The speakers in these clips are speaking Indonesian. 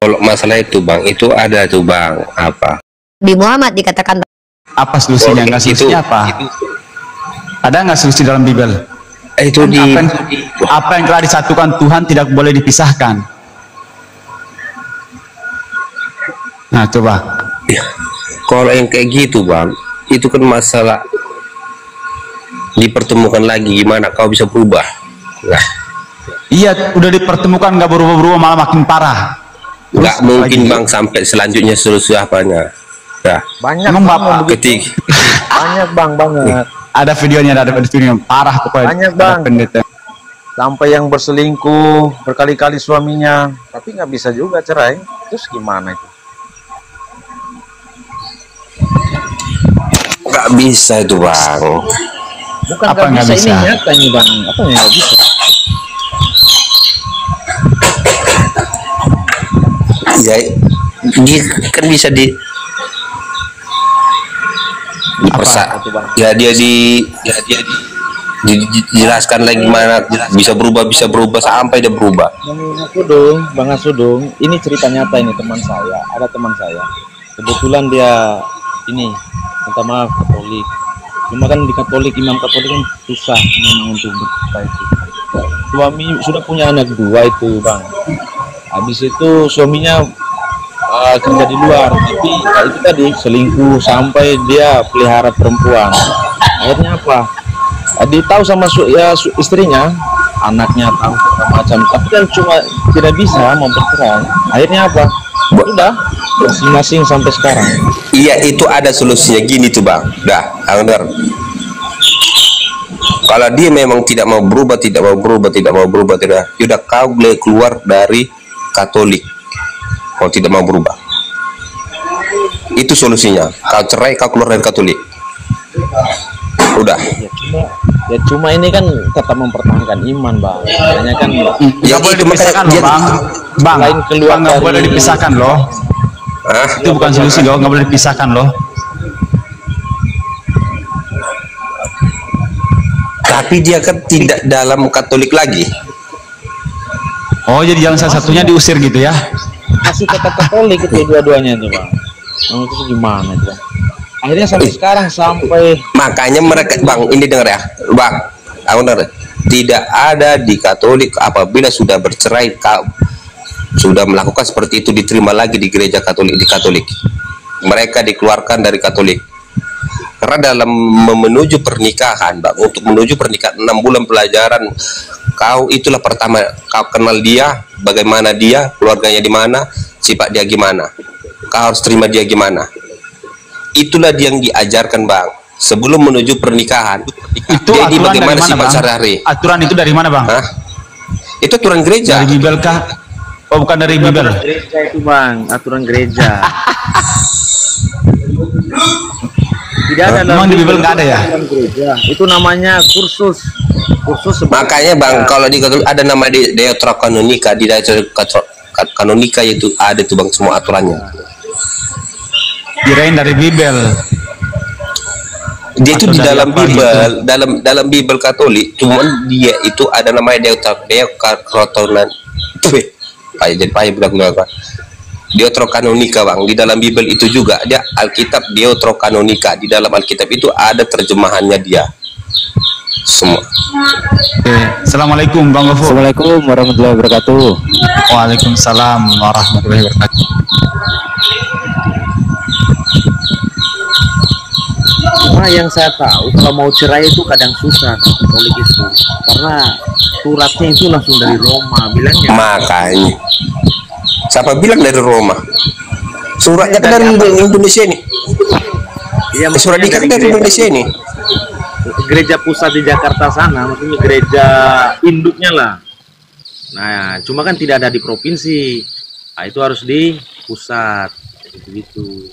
Kalau masalah itu bang, itu ada tuh bang, apa? Di Muhammad dikatakan. Apa solusinya? Nggak solusinya apa? Ada nggak solusi dalam Bible? Itu kan apa yang telah disatukan Tuhan tidak boleh dipisahkan. Nah coba. Ya, kalau yang kayak gitu bang, itu kan masalah dipertemukan lagi, gimana kau bisa berubah? Nah. Iya, udah dipertemukan nggak berubah-berubah, malah makin parah. Nggak mungkin lagi, bang, sampai selanjutnya solusi apanya? Ya. Banyak bang, ketik. Banyak bang, banget. Ada videonya, ada videonya parah pokoknya. Banyak bang. Sampai yang berselingkuh berkali-kali suaminya, tapi nggak bisa juga cerai. Terus gimana itu? Nggak bisa itu bang. Bukan nggak bisa, ini nyata ini bang. Apa yang nggak bisa? Ya, dia kan bisa dijelaskan lagi mana bisa berubah sampai dia berubah. Bang Asudung, ini cerita nyata, ini teman saya, ada teman saya. Kebetulan dia ini, minta maaf, Katolik. Cuma kan di Katolik, imam Katolik kan susah memang untuk berkata itu. Suami sudah punya anak 2 itu bang. Habis itu suaminya kerja di luar, tapi itu tadi selingkuh sampai dia pelihara perempuan. Akhirnya apa? Dia tahu sama istrinya, anaknya tahu macam, tapi kan cuma tidak bisa mau bercerai. Akhirnya apa? Udah masing-masing sampai sekarang. Iya, itu ada solusinya gini tuh bang. Dah, benar. Kalau dia memang tidak mau berubah, udah kau boleh keluar dari Katolik. Kalau tidak mau berubah, itu solusinya. Kau cerai, kau keluar dari Katolik. Udah. Ya cuma ini kan tetap mempertahankan iman bang. Makanya kan nggak boleh dipisahkan loh bang. Bang, nggak boleh dipisahkan loh. Itu bukan solusi loh, nggak boleh dipisahkan loh. Tapi dia kan tidak dalam Katolik lagi. Oh, jadi jalan salah satunya diusir gitu ya? Masih tetap Katolik itu dua-duanya itu bang. Itu gimana itu bang? Akhirnya sampai sekarang sampai. Makanya mereka bang, ini dengar ya bang, benar. Tidak ada di Katolik apabila sudah bercerai, kau sudah melakukan seperti itu diterima lagi di gereja Katolik, di Katolik. Mereka dikeluarkan dari Katolik. Karena dalam menuju pernikahan bang, untuk menuju pernikahan 6 bulan pelajaran, kau itulah pertama kau kenal dia, bagaimana dia, keluarganya di mana, sifat dia gimana, kau harus terima dia gimana. Itulah yang diajarkan bang sebelum menuju pernikahan. Itu jadi aturan bagaimana dari mana, sifat bang? sehari-hari. Aturan itu dari mana bang? Hah? Itu aturan gereja. Dari Bible kah? Oh, bukan dari Bible. Gereja itu bang, aturan gereja. Tidak ada. Memang di Bible nggak ada ya? Itu namanya kursus. Makanya bang, kalau di Katolik ada nama Deuteronomi Kanonika, di Deuteronomi Kanonika itu ada tuh bang semua aturannya. Kirain dari Bible. Dia itu di dalam Bible, dalam Bible Katolik, cuman dia itu ada namanya Deuteronomi. Jadi payah bilang apa? Deuteronomi Kanonika bang, di dalam Bible itu juga ada Alkitab Deuteronomi Kanonika, di dalam Alkitab itu ada terjemahannya dia semua. Oke. Assalamualaikum bang Gofur. Assalamualaikum warahmatullahi wabarakatuh. Waalaikumsalam warahmatullahi wabarakatuh. Cuma yang saya tahu kalau mau cerai itu kadang susah Katolik itu, karena suratnya itu langsung dari Roma bilangnya. Makanya siapa bilang dari Roma? Suratnya kan dari Indonesia ini. Iya, surat kan dari Indonesia ini. Gereja pusat di Jakarta sana, maksudnya gereja induknya lah. Nah, cuma kan tidak ada di provinsi. Nah, itu harus di pusat, gitu.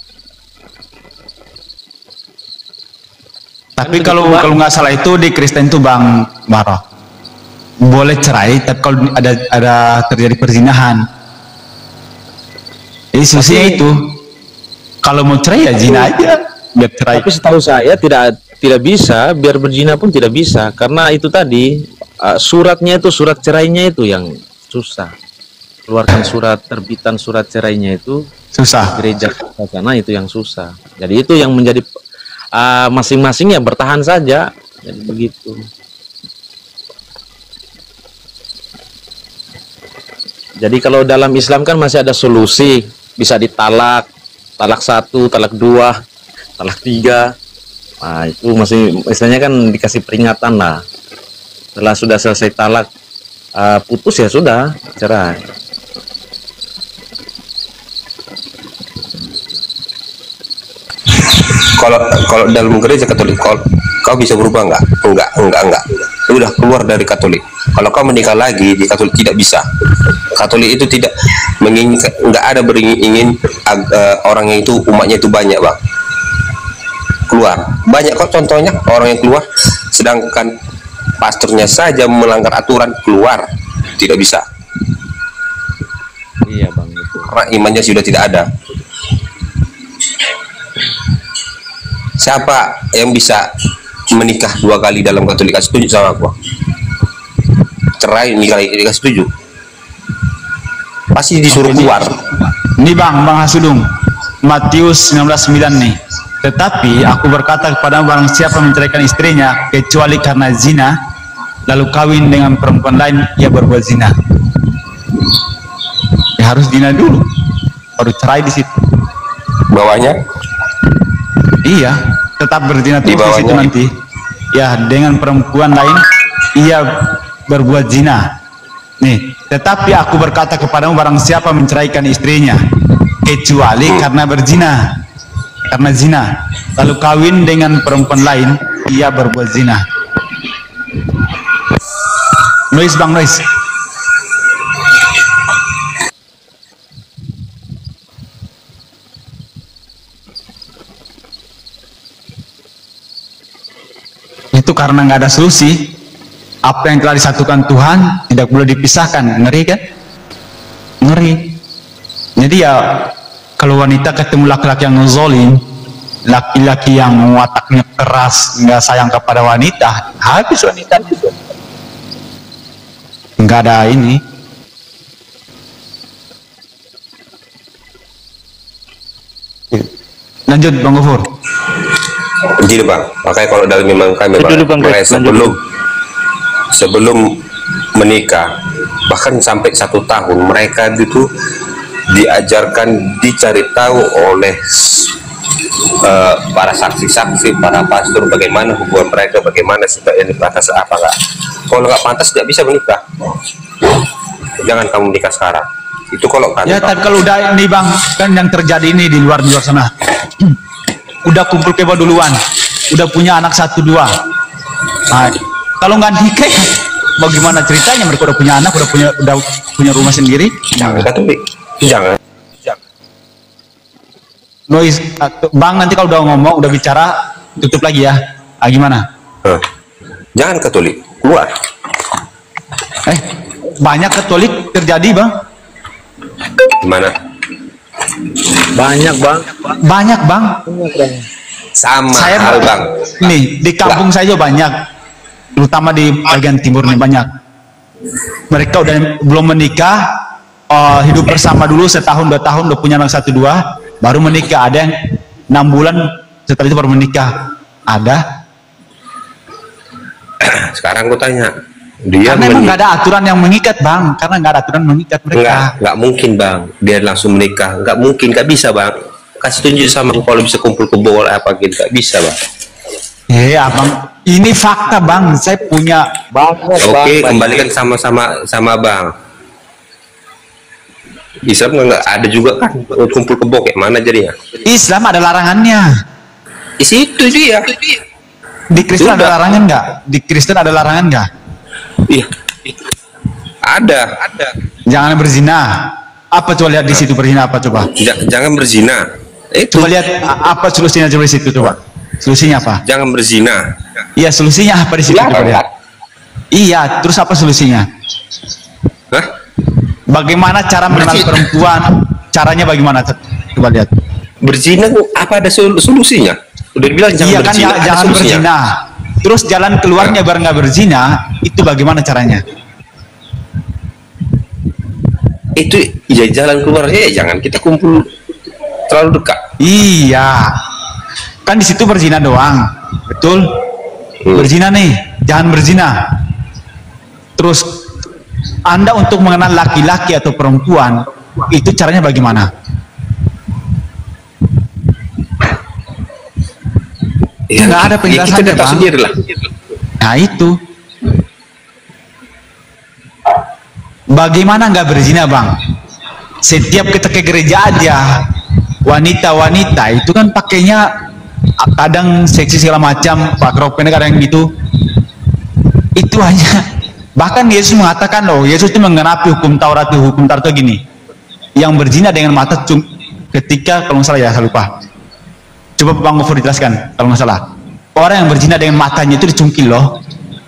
Tapi kalau nggak salah itu di Kristen tuh bang Maro, boleh cerai, tapi kalau ada terjadi perzinahan. Jadi solusinya itu, kalau mau cerai ya zina aja, biar cerai. Tapi setahu saya tidak bisa, biar berzina pun tidak bisa, karena itu tadi suratnya itu, surat cerainya itu yang susah. keluarkan surat terbitan surat cerainya itu Susah. gereja sana itu yang susah. Jadi itu yang menjadi masing-masing ya bertahan saja. Jadi begitu. Jadi kalau dalam Islam kan masih ada solusi, bisa ditalak, talak 1, talak 2, talak 3. Nah, itu masih istilahnya kan dikasih peringatan lah. Setelah sudah selesai talak, putus ya sudah, cerai. Kalau dalam gereja Katolik kau bisa berubah enggak? Enggak. Udah keluar dari Katolik. Kalau kau menikah lagi di Katolik tidak bisa. Katolik itu tidak menginginkan, enggak ada beringin orang yang itu umatnya itu banyak, Bang. Keluar. Banyak kok contohnya orang yang keluar, sedangkan pastornya saja melanggar aturan keluar. Tidak bisa. Iya, Bang, itu. Karena imannya sudah tidak ada. Siapa yang bisa menikah 2 kali dalam Katolik? Setuju sama aku? Cerai, nikah, setuju? Pasti disuruh keluar. Ini Bang Hasudung, Matius 19:9 nih. Tetapi aku berkata kepada barang siapa menceraikan istrinya kecuali karena zina, lalu kawin dengan perempuan lain, ia berbuat zina. Ya harus zina dulu, baru cerai di situ. Bawahnya? Iya, tetap berzina terus di situ nanti. Ya, dengan perempuan lain ia berbuat zina. Nih, tetapi aku berkata kepadamu barang siapa menceraikan istrinya kecuali karena berzina, karena zina, lalu kawin dengan perempuan lain, ia berbuat zina. Noise Bang, noise. Itu karena nggak ada solusi. Apa yang telah disatukan Tuhan tidak boleh dipisahkan. Ngeri kan? Ngeri. Jadi ya kalau wanita ketemu laki-laki yang ngezolim, laki-laki yang wataknya keras, nggak sayang kepada wanita, habis wanita itu. Nggak ada ini. Lanjut Bang Gofur. Jadi Bang, makanya kalau dalam memang kami sebelum menikah, bahkan sampai 1 tahun mereka itu diajarkan, dicari tahu oleh para saksi-saksi, para pastor, bagaimana hubungan mereka, bagaimana sikap yang pantas apa enggak. Kalau nggak pantas tidak bisa menikah. Jangan kamu menikah sekarang. Itu kalau kan. Ya, tapi kalau udah ini Bang, kan yang terjadi ini di luar sana. Udah kumpul kebo duluan, udah punya anak 1-2. Nah, kalau nggak nikah, bagaimana ceritanya? Mereka udah punya anak, udah punya rumah sendiri. Jangan Katolik, jangan. Noise, Bang, nanti kalau udah ngomong, udah bicara, tutup lagi ya. Gimana? Jangan Katolik, keluar. Banyak Katolik terjadi Bang. Gimana? Banyak Bang. Banyak Bang. Sama Saya hal Bang. Nih di kampung saya banyak, terutama di bagian timur nih banyak. Mereka udah belum menikah, hidup bersama dulu setahun 2 tahun, udah punya anak 1-2, baru menikah. Ada yang 6 bulan setelah itu baru menikah. Ada. Sekarang aku tanya, dia karena memang nggak ada aturan yang mengikat Bang, karena nggak ada aturan mengikat mereka. Nggak mungkin Bang, dia langsung menikah, nggak mungkin, nggak bisa Bang. Kasih tunjuk sama kalau bisa kumpul kebo apa gitu, nggak bisa Bang. Abang, ini fakta Bang, saya punya. Oke, kembalikan sama Bang. Islam nggak ada juga kan kumpul kebo, kayak mana jadinya? Islam ada larangannya. Di situ dia. Di Kristen ada larangan nggak? Di Kristen ada larangan nggak? Iya, ada. Jangan berzina. Apa coba lihat di situ berzina apa coba? Jangan berzina. Itu. Coba lihat apa solusinya coba di situ coba. Solusinya apa? Jangan berzina. Iya, solusinya apa di situ coba lihat. Iya, terus apa solusinya? Hah? Bagaimana cara mengenal perempuan? Caranya bagaimana? Coba lihat. Berzina apa ada solusinya? Udah dibilang jangan berzina. Iya kan, jangan berzina. Terus jalan keluarnya biar nggak berzina, itu bagaimana caranya? itu ya jalan keluar. Jangan kita kumpul terlalu dekat. Iya, kan di situ berzina doang, betul? Berzina nih, jangan berzina. Terus Anda untuk mengenal laki-laki atau perempuan itu caranya bagaimana? Ya, nggak ada penjelasannya, kita Bang. sendiri lah. Nah itu, bagaimana nggak berzina, Bang? Setiap kita ke gereja aja, wanita-wanita itu kan pakainya kadang seksi segala macam, pak rok pendek kadang gitu. Itu hanya, bahkan Yesus mengatakan loh, Yesus itu menggenapi hukum Taurat gini, yang berzina dengan mata ketika, kalau nggak salah ya, saya lupa. Coba Bang Gofur dijelaskan kalau nggak salah. Orang yang berzina dengan matanya itu dicungkil loh.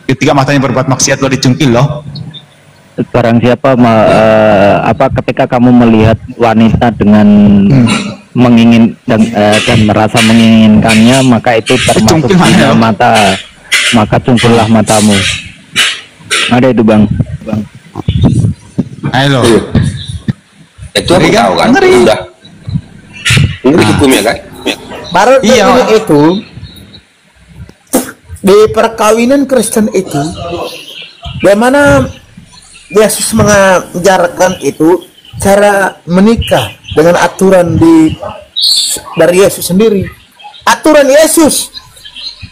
Ketika matanya berbuat maksiat loh, dicungkil loh. Barang siapa ketika kamu melihat wanita dengan mengingin dan merasa menginginkannya, maka itu termasuk zina mata, maka cungkillah matamu. Ada itu Bang. Ayo loh. Itu aku tahu kan. Udah. Ini hukumnya kan. Baru Iya. itu di perkawinan Kristen itu, bagaimana Yesus mengajarkan itu cara menikah dengan aturan dari Yesus sendiri. Aturan Yesus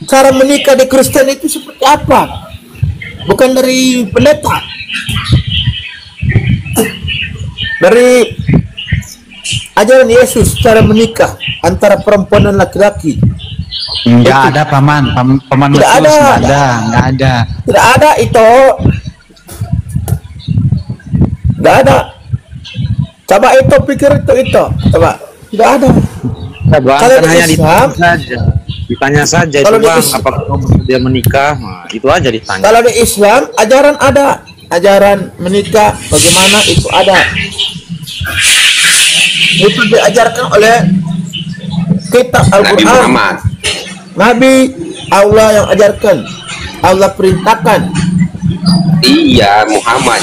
cara menikah di Kristen itu seperti apa? Bukan dari pendeta, dari ajaran Yesus cara menikah antara perempuan dan laki-laki. Enggak ada paman Tidak Matius, ada. enggak ada. Tidak ada itu. Tidak ada. Coba itu pikir itu. Coba. Tidak ada. Bang, Kalau kan di hanya Islam, ditanya saja itu kalau di Bang, Islam- apakah kamu dia menikah? Nah, itu aja ditanya. kalau di Islam ajaran ada, ajaran menikah bagaimana itu ada. Itu diajarkan oleh kitab Nabi Al-Quran. Muhammad. Nabi Allah yang ajarkan, Allah perintahkan. Iya, Muhammad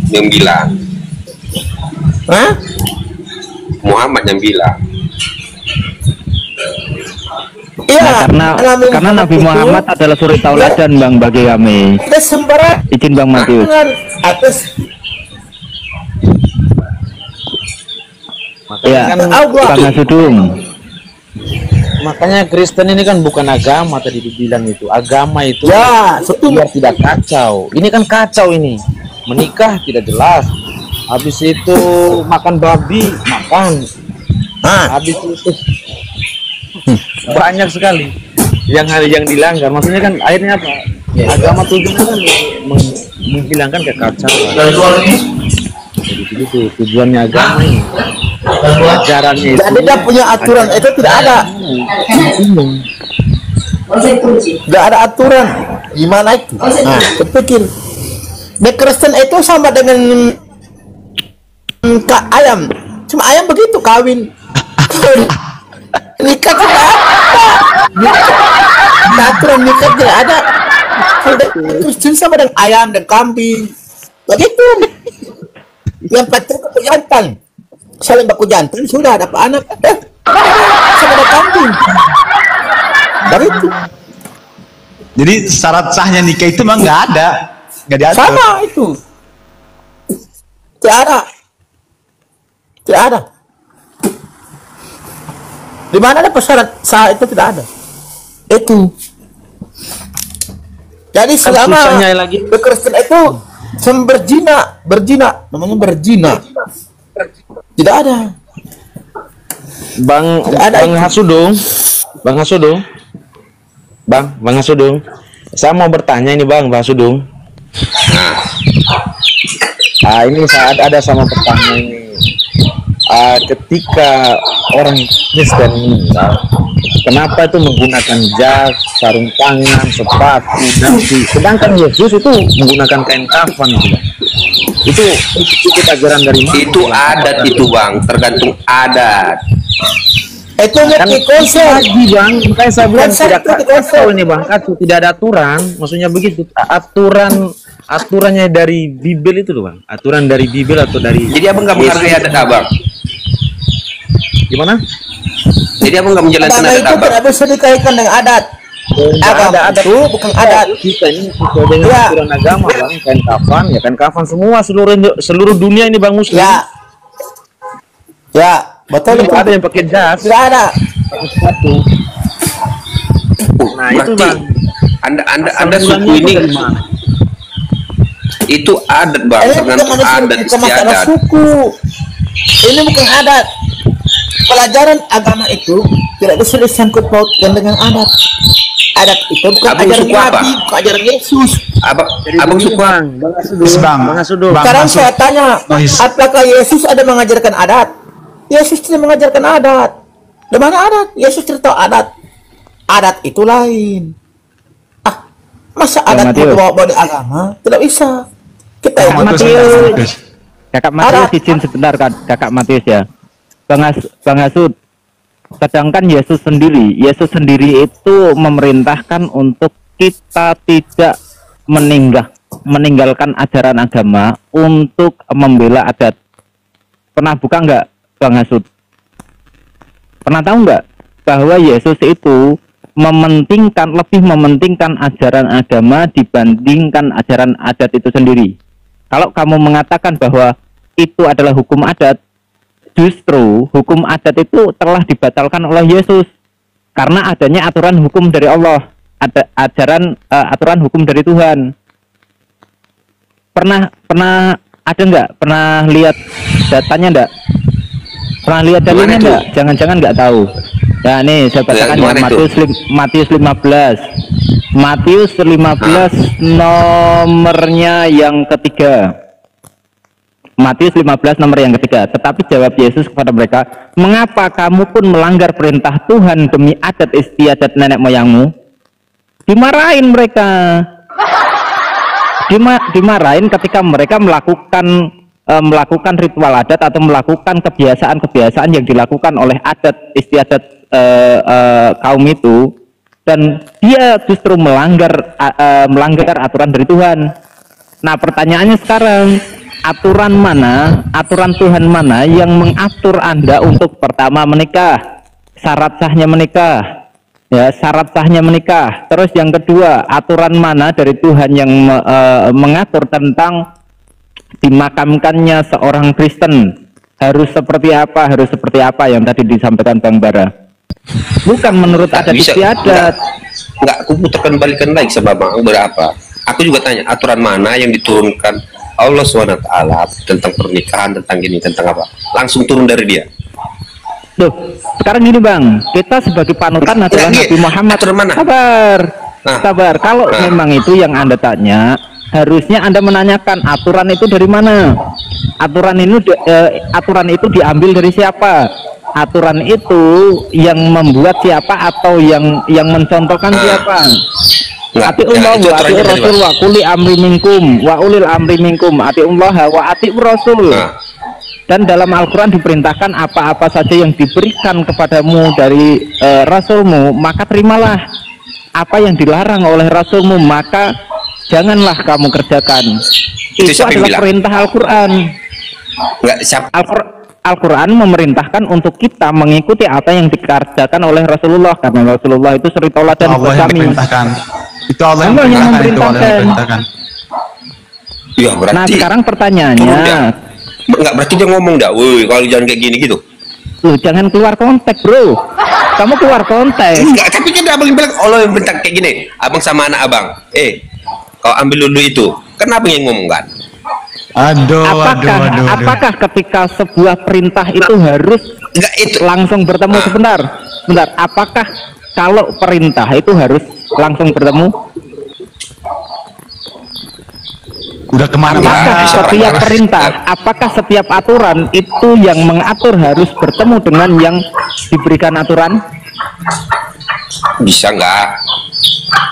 yang bilang. Hah? Muhammad yang bilang. Iya, Nah, karena Nabi Muhammad adalah suri tauladan Bang bagi kami. Kita sembarang Izin Bang Matius. atas Ya, Allah. Bang Asudung. Makanya Kristen ini kan bukan agama tadi dibilang itu. Agama itu Ya, setuju. biar tidak kacau. Ini kan kacau ini. Menikah tidak jelas. Habis itu makan babi, makan. Nah, Habis itu banyak sekali yang hal yang dilanggar. Maksudnya kan akhirnya apa? Agama tujuannya kan menghilangkan kekacauan. Jadi begitu tujuannya agama ini. Ajarannya itu. jadi dia punya aturan itu tidak ada. Tidak ada aturan. Gimana itu? Nah, berpikir. Di Kristen itu sama dengan ayam. Cuma ayam begitu kawin. Nikah tidak ada. Nikah. Aturan nikah tidak ada. Kalau di Kristen sama dengan ayam dan kambing. Begitu. Yang penting baku jantan. Saling baku jantan sudah dapat anak. Sama ada kambing. Begitu. Jadi syarat sahnya nikah itu memang nggak ada, nggak diatur. Sama itu. Tidak ada. Tidak ada. Di mana ada persyarat sah itu tidak ada. Itu. Jadi selama susahnya lagi. di Kristen itu berzina, namanya berzina. Tidak ada. Bang Hasudung, Bang Hasudung. Saya mau bertanya ini Bang Hasudung. Ini saat ada sama pertanyaan ini. Ketika orang Kristen meninggal, kenapa itu menggunakan jas, sarung tangan, sepatu, dasi, sedangkan Yesus itu menggunakan kain kafan gitu. Itu ikut ajaran dari mana? Itu adat itu Bang, tergantung adat. Itu Kan ngerti konsep. lagi Bang, makanya saya bilang Konsep tidak itu kacau ini Bang, kacau, tidak ada aturan, maksudnya begitu. aturannya dari Bible itu loh bang, aturan dari Bible atau dari. Jadi abang nggak menghargai adat abang. Gimana? Jadi abang nggak menjalankan Agama adat itu abang. tidak bisa dikaitkan dengan adat. Agama itu bukan adat. Kita ini sesuai dengan Ya. aturan agama bang, kain kafan ya kain kafan semua seluruh dunia ini bang muslim. Ya, betul Tidak itu. ada yang pakai jas. Tidak ada. Satu. Nah itu Berarti bang. anda suku ini itu adat bang, Ini tergantung adat bukan masalah istiadat. suku. Ini bukan adat. Pelajaran agama itu tidak bisa disangkut pautkan dengan adat. Adat itu bukan Abang ajaran suku apa? Nabi, bukan ajaran Yesus. Abang suku apa? Yes, bang. Bang, Sekarang masuk. saya tanya, Noise. apakah Yesus ada mengajarkan adat? Yesus tidak mengajarkan adat. Di mana adat? Yesus tidak tahu adat. Adat itu lain. Masa adat Matius. bawa-bawa di agama? Tidak bisa. Kita Bang Matius. Matius. Kakak Matius izin sebentar Kakak Matius ya. Bang Asud, sedangkan Yesus sendiri itu memerintahkan untuk kita tidak meninggalkan ajaran agama untuk membela adat. Pernah buka nggak Bang Asud? Pernah tahu nggak bahwa Yesus itu lebih mementingkan ajaran agama dibandingkan ajaran adat itu sendiri? Kalau kamu mengatakan bahwa itu adalah hukum adat, justru hukum adat itu telah dibatalkan oleh Yesus karena adanya aturan hukum dari Allah, ada aturan hukum dari Tuhan. Pernah ada nggak? Pernah lihat datanya nggak? Pernah lihat dalilnya Gimana nggak? Jangan-jangan nggak tahu. Nah ini saya bacakan ya, gimana itu? Matius 15. Matius 15 nomornya yang ketiga. Matius 15 nomor yang ketiga. Tetapi jawab Yesus kepada mereka, mengapa kamu pun melanggar perintah Tuhan demi adat istiadat nenek moyangmu? Dimarahin mereka. Dimarahin ketika mereka melakukan ritual adat atau melakukan kebiasaan-kebiasaan yang dilakukan oleh adat istiadat kaum itu, dan dia justru melanggar aturan dari Tuhan. Nah pertanyaannya sekarang, aturan Tuhan mana yang mengatur Anda untuk pertama menikah, syarat sahnya menikah, ya syarat sahnya menikah. Terus yang kedua, aturan mana dari Tuhan yang mengatur tentang dimakamkannya seorang Kristen, harus seperti apa yang tadi disampaikan Bang Bara. Bukan menurut adat istiadat. Enggak, aku putarkan balikan lagi sama Bang berapa. Aku juga tanya aturan mana yang diturunkan Allah SWT tentang pernikahan, tentang gini, tentang apa, langsung turun dari dia. Loh, sekarang gini Bang, kita sebagai panutan adalah Nabi Muhammad. Sabar. Kalau memang itu yang Anda tanya, harusnya Anda menanyakan aturan itu dari mana. Aturan itu diambil dari siapa? Aturan itu yang membuat siapa atau yang mencontohkan siapa? Atiullah wa atiur rasul wa kuli amri minkum wa ulil amri minkum, atiullah wa atiur rasul. Dan dalam Al-Quran diperintahkan apa-apa saja yang diberikan kepadamu dari rasulmu, maka terimalah. Apa yang dilarang oleh rasulmu, maka janganlah kamu kerjakan. Itu adalah perintah Al-Quran. Al-Quran memerintahkan untuk kita mengikuti apa yang dikerjakan oleh Rasulullah, karena Rasulullah itu suri tauladan buat kami. Itu Allah yang memerintahkan. Ya, berarti, nah sekarang pertanyaannya, enggak berarti dia ngomong dah, woi kalau jangan kayak gini gitu. Loh, jangan keluar konteks bro, kamu keluar konteks. Enggak, tapi kan abang bilang Allah yang bentak kayak gini, abang sama anak abang, kau ambil dulu itu, kenapa yang ngomong kan? Apakah ketika sebuah perintah itu harus langsung bertemu? Sebentar. Apakah kalau perintah itu harus langsung bertemu? Udah kemana? Apakah setiap aturan itu yang mengatur harus bertemu dengan yang diberikan aturan? Bisa nggak?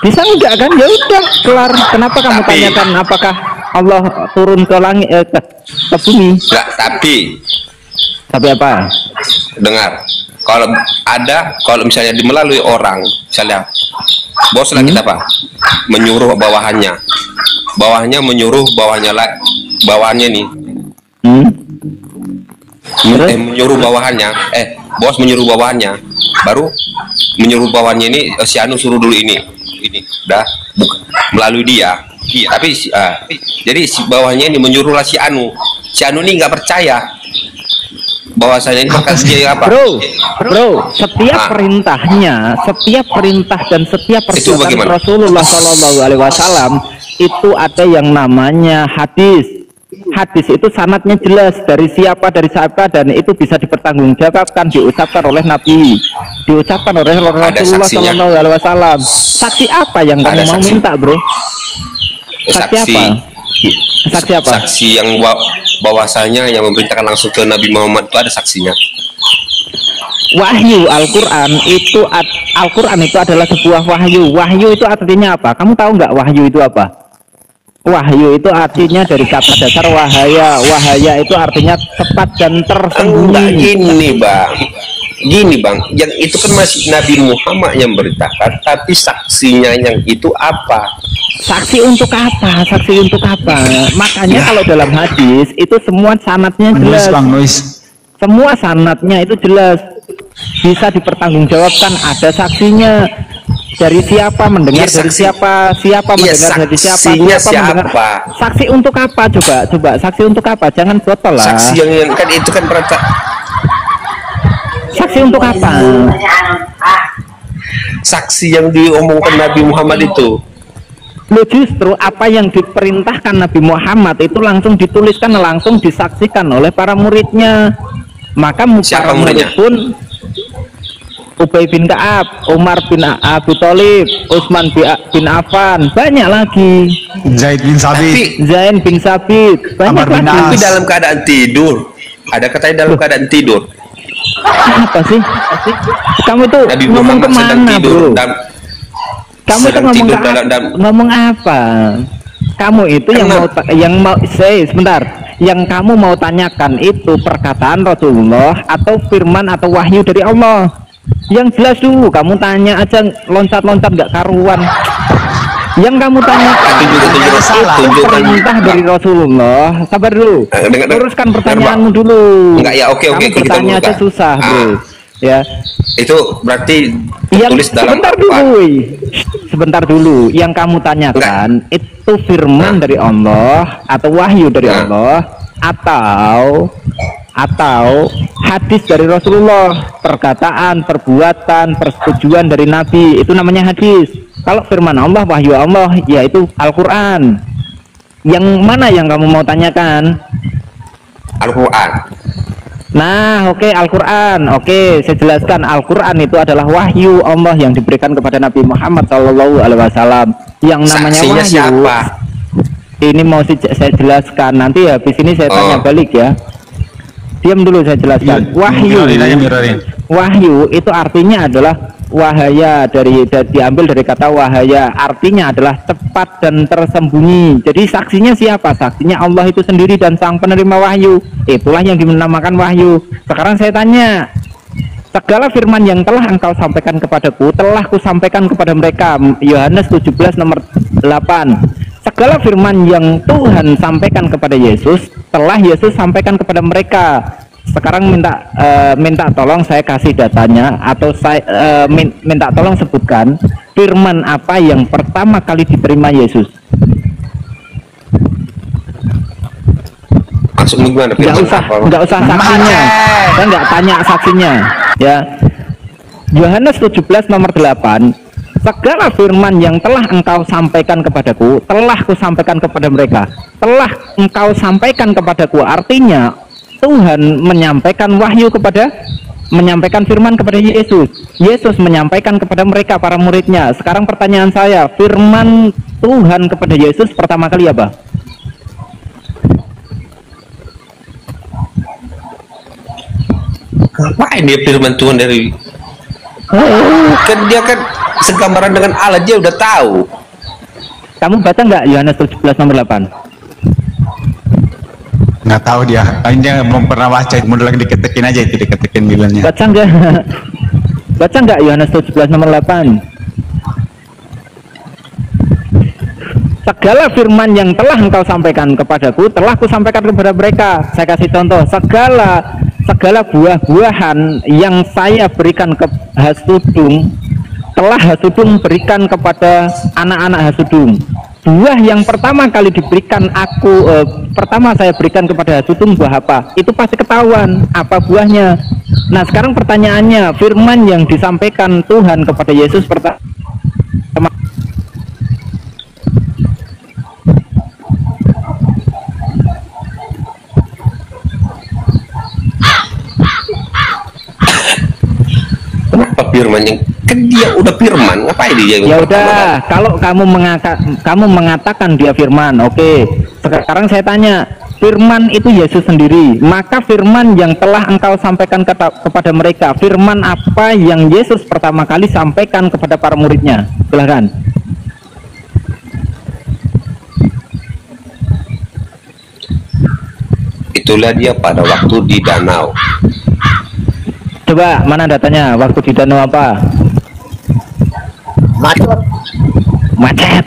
Bisa enggak kan? Ya udah, kelar. Kenapa kamu tanyakan apakah Allah turun ke langit ke bumi? Enggak, tapi apa? Dengar, kalau misalnya melalui orang, misalnya bos lah kita menyuruh bawahannya bawahnya menyuruh bawahannya nih. Menyuruh bawahannya, bos menyuruh bawahannya, baru menyuruh bawahannya ini si Anu suruh dulu ini udah melalui dia. Tapi jadi si bawahnya ini menyuruhlah si Anu ini nggak percaya bahwasanya ini perkara dia apa? Bro, setiap perintahnya, setiap perintah dan setiap perbuatan Rasulullah Shallallahu Alaihi Wasallam itu ada yang namanya hadis. Hadis itu sanadnya jelas dari siapa dan itu bisa dipertanggungjawabkan, diucapkan oleh Nabi, diucapkan oleh Rasulullah Shallallahu Alaihi Wasallam. Saksi apa yang kamu mau minta, bro? Saksi apa? Saksi apa? Saksi yang bahwasanya yang memerintahkan langsung ke Nabi Muhammad itu ada saksinya. Wahyu Al-Quran itu adalah sebuah wahyu. Wahyu itu artinya apa? Kamu tahu nggak wahyu itu apa? Wahyu itu artinya dari kata dasar wahaya. Wahaya itu artinya tepat dan tersembunyi. Gini bang, yang itu kan masih Nabi Muhammad yang beritakan, tapi saksinya yang itu apa? Saksi untuk apa? Saksi untuk apa? Makanya kalau dalam hadis itu semua sanadnya jelas. Semua sanadnya itu jelas, bisa dipertanggungjawabkan, ada saksinya. Dari siapa mendengar, dari siapa mendengar, dari siapa mendengar. Saksi untuk apa? Coba saksi untuk apa? Jangan botol lah. Saksi yang kan itu kan saksi untuk apa? Saksi yang diomongkan Nabi Muhammad itu. Lo justru apa yang diperintahkan Nabi Muhammad itu langsung dituliskan, langsung disaksikan oleh para muridnya. Maka para murid pun Ubay bin Ka'ab, Umar bin Abi Thalib, Utsman bin Affan, banyak lagi. Zaid bin Sabit, banyak lagi. Tapi dalam keadaan tidur. Ada katanya dalam keadaan tidur. Apa sih? Kamu tuh ngomong kemana, bro? Kamu tuh ngomong apa? Kamu itu sebentar. Yang kamu mau tanyakan itu perkataan Rasulullah atau firman atau wahyu dari Allah? Yang jelas dulu, kamu tanya aja loncat-loncat nggak karuan. Yang kamu tanyakan itu perintah dari Rasulullah. Sabar dulu, teruskan pertanyaanmu dulu. Enggak ya, oke. Bertanya aja susah, bro. Ya, itu berarti tulis dalam sebentar dulu. Yang kamu tanyakan itu firman dari Allah atau wahyu dari Allah atau hadis dari Rasulullah, perkataan, perbuatan, persetujuan dari Nabi, itu namanya hadis. Kalau firman Allah, wahyu Allah, yaitu Al-Quran. Yang mana yang kamu mau tanyakan? Al-Quran. Nah, oke, Al-Quran. Oke, saya jelaskan. Al-Quran itu adalah wahyu Allah yang diberikan kepada Nabi Muhammad SAW. Yang namanya saksinya wahyu siapa? Ini mau saya jelaskan. Nanti habis ini saya tanya balik ya. Diam dulu, saya jelaskan. Wahyu itu artinya adalah wahaya, diambil dari kata wahaya, artinya adalah tepat dan tersembunyi. Jadi saksinya siapa? Saksinya Allah itu sendiri dan sang penerima wahyu. Itulah yang dinamakan wahyu. Sekarang saya tanya, segala firman yang telah engkau sampaikan kepadaku telah kusampaikan kepada mereka. Yohanes 17 nomor 8. Segala firman yang Tuhan sampaikan kepada Yesus telah Yesus sampaikan kepada mereka. Sekarang minta tolong saya kasih datanya, atau saya minta tolong sebutkan firman apa yang pertama kali diterima Yesus. Maksudnya gimana? Nggak usah saksinya. Saya nggak tanya saksinya. Ya. Yohanes 17 nomor 8. Segala firman yang telah engkau sampaikan kepadaku telah kusampaikan kepada mereka. Telah engkau sampaikan kepadaku artinya Tuhan menyampaikan firman kepada Yesus. Yesus menyampaikan kepada mereka, para muridnya. Sekarang pertanyaan saya, firman Tuhan kepada Yesus pertama kali apa? Ngapain dia firman Tuhan dari kan dia kan segambaran dengan Allah, dia udah tahu. Kamu baca nggak Yohanes 17 nomor 8? Nggak tahu dia, dia belum pernah baca, modal lagi diketekin aja, itu diketekin bilangnya. Baca nggak Yohanes 17 nomor 8? segala firman yang telah engkau sampaikan kepadaku telah kusampaikan kepada mereka. Saya kasih contoh, segala buah-buahan yang saya berikan ke Hasudum telah Hasudum berikan kepada anak-anak Hasudum. Buah yang pertama kali diberikan pertama saya berikan kepada Hasudum buah apa? Itu pasti ketahuan apa buahnya. Nah sekarang pertanyaannya, firman yang disampaikan Tuhan kepada Yesus pertama firman yang kan dia udah firman, ngapain dia? Ya udah, kalau kamu mengatakan dia firman, oke. Sekarang saya tanya, firman itu Yesus sendiri, maka firman yang telah engkau sampaikan kepada mereka, firman apa yang Yesus pertama kali sampaikan kepada para muridnya? Silahkan. Itulah dia pada waktu di danau. Coba mana datanya, waktu di danau apa? Macet.